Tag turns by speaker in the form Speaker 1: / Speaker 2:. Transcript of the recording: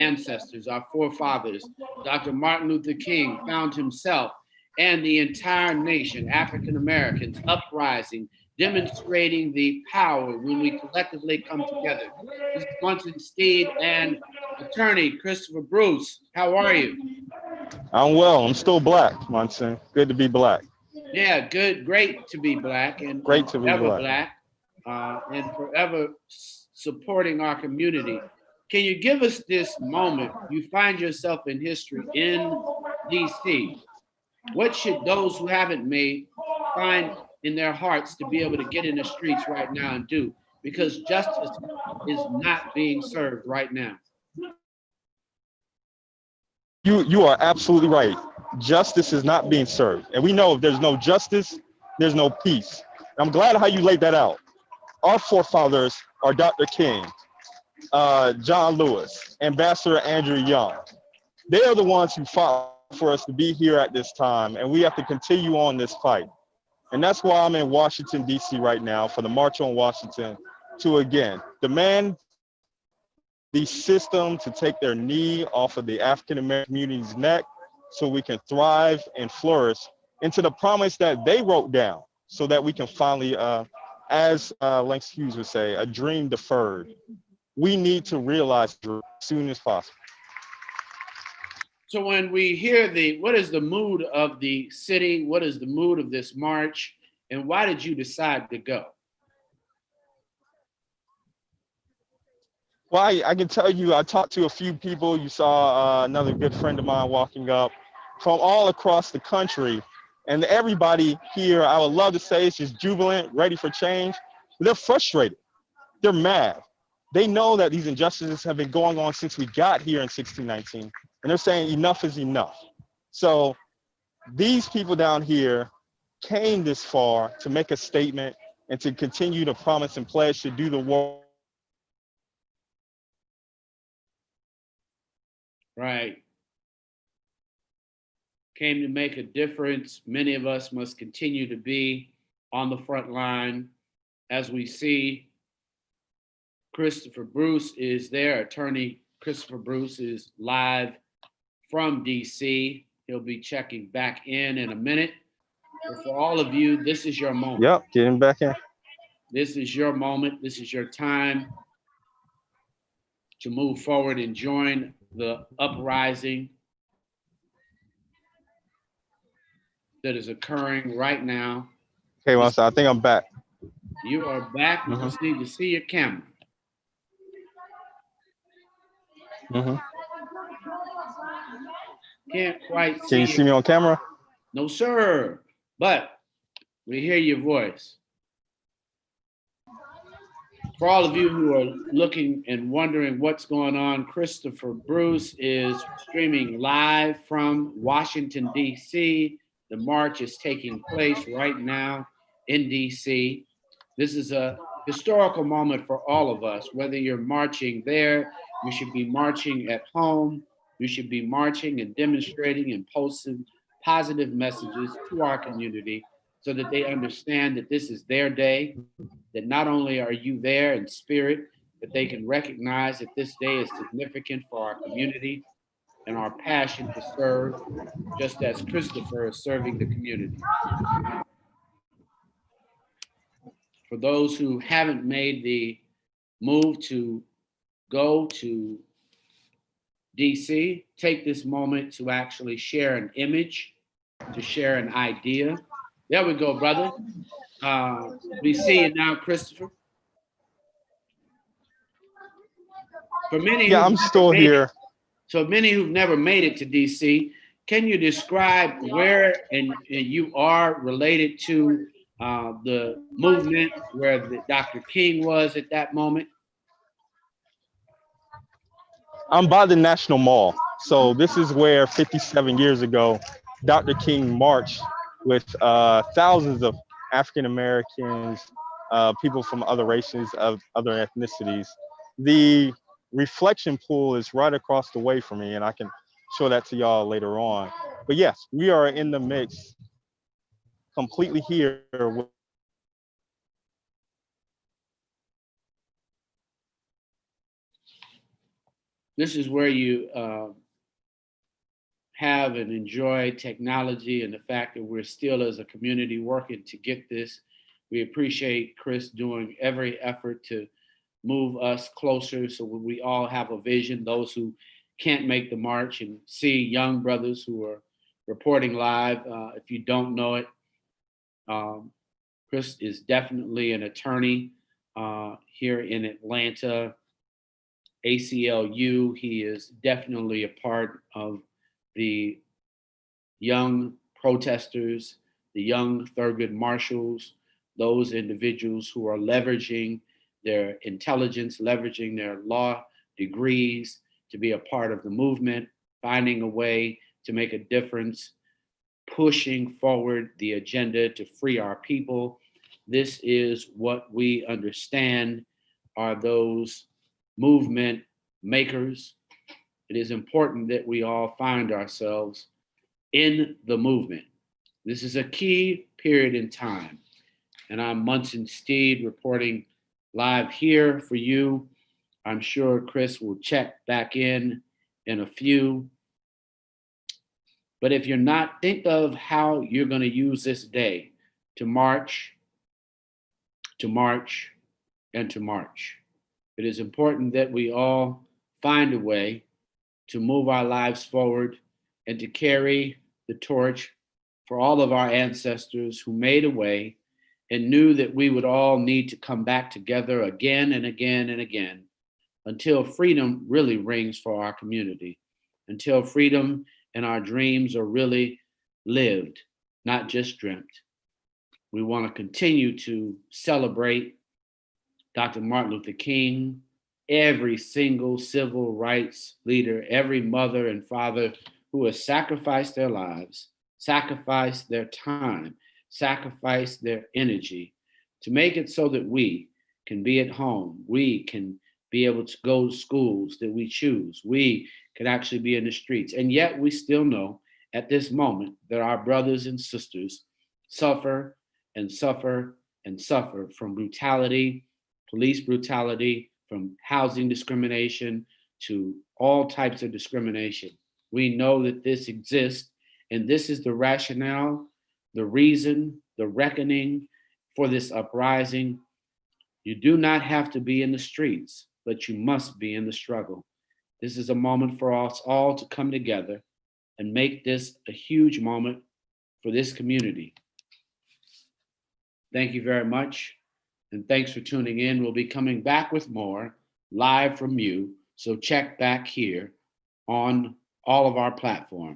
Speaker 1: ancestors, our forefathers. Dr. Martin Luther King found himself and the entire nation, African Americans, uprising, demonstrating the power when we collectively come together. This is Munson Steed and attorney Christopher Bruce. How are you?
Speaker 2: I'm well. I'm still black, Munson. Good to be black.
Speaker 1: Yeah, good, great to be black
Speaker 2: Great
Speaker 1: and
Speaker 2: to be
Speaker 1: forever
Speaker 2: black.
Speaker 1: black and forever supporting our community. Can you give us this moment? You find yourself in history in DC. What should those who haven't made find in their hearts to be able to get in the streets right now and do? Because justice is not being served right now.
Speaker 2: You are absolutely right. Justice is not being served. And we know if there's no justice, there's no peace. I'm glad how you laid that out. Our forefathers are Dr. King, John Lewis, Ambassador Andrew Young. They are the ones who fought for us to be here at this time, and we have to continue on this fight. And that's why I'm in Washington, D.C. right now for the March on Washington to, again, demand the system to take their knee off of the African American community's neck so we can thrive and flourish into the promise that they wrote down so that we can finally, as Langston Hughes would say, a dream deferred. We need to realize as soon as possible.
Speaker 1: So when we hear what is the mood of the city? What is the mood of this march? And why did you decide to go?
Speaker 2: Well, I can tell you, I talked to a few people. You saw another good friend of mine walking up from all across the country. And everybody here, I would love to say, is just jubilant, ready for change. They're frustrated. They're mad. They know that these injustices have been going on since we got here in 1619. And they're saying enough is enough. So these people down here came this far to make a statement and to continue to promise and pledge to do the work.
Speaker 1: Right. Came to make a difference. Many of us must continue to be on the front line. As we see, Christopher Bruce is there. Attorney Christopher Bruce is live from DC. He'll be checking back in a minute. But for all of you, this is your moment.
Speaker 2: Yep, getting back in.
Speaker 1: This is your moment. This is your time to move forward and join the uprising that is occurring right now.
Speaker 2: Okay, well, so I think I'm back.
Speaker 1: You are back. We just need to see your camera. Can't quite see.
Speaker 2: Can you see me on camera?
Speaker 1: No, sir. But we hear your voice. For all of you who are looking and wondering what's going on, Christopher Bruce is streaming live from Washington, D.C. The march is taking place right now in D.C. This is a historical moment for all of us. Whether you're marching there, you should be marching at home. You should be marching and demonstrating and posting positive messages to our community so that they understand that this is their day, that not only are you there in spirit, but they can recognize that this day is significant for our community and our passion to serve, just as Christopher is serving the community. For those who haven't made the move to go to DC, take this moment to actually share an image, to share an idea. There we go, brother. We see you now, Christopher. For many,
Speaker 2: yeah, I'm still here.
Speaker 1: So many who've never made it to DC, can you describe where and you are related to the movement where Dr. King was at that moment?
Speaker 2: I'm by the National Mall. So this is where 57 years ago, Dr. King marched with thousands of African Americans, people from other races, of other ethnicities. The reflection pool is right across the way from me, and I can show that to y'all later on. But yes, we are in the mix, completely here with
Speaker 1: This is where you have and enjoy technology and the fact that we're still as a community working to get this. We appreciate Chris doing every effort to move us closer so we all have a vision, those who can't make the march and see young brothers who are reporting live. If you don't know it, um, Chris is definitely an attorney here in Atlanta, ACLU. He is definitely a part of the young protesters, the young Thurgood Marshals, those individuals who are leveraging their intelligence, leveraging their law degrees to be a part of the movement, finding a way to make a difference, pushing forward the agenda to free our people. This is what we understand are those movement makers. It is important that we all find ourselves in the movement. This is a key period in time. And I'm Munson Steed reporting live here for you. I'm sure Chris will check back in a few. But if you're not, think of how you're going to use this day to march, to march, and to march. It is important that we all find a way to move our lives forward and to carry the torch for all of our ancestors who made a way and knew that we would all need to come back together again and again and again until freedom really rings for our community, until freedom and our dreams are really lived, not just dreamt. We want to continue to celebrate Dr. Martin Luther King, every single civil rights leader, every mother and father who has sacrificed their lives, sacrificed their time, sacrificed their energy to make it so that we can be at home, we can be able to go to schools that we choose, we can actually be in the streets. And yet we still know at this moment that our brothers and sisters suffer and suffer and suffer from brutality, police brutality, from housing discrimination to all types of discrimination. We know that this exists, and this is the rationale, the reason, the reckoning for this uprising. You do not have to be in the streets, but you must be in the struggle. This is a moment for us all to come together and make this a huge moment for this community. Thank you very much. And thanks for tuning in. We'll be coming back with more live from you. So check back here on all of our platforms.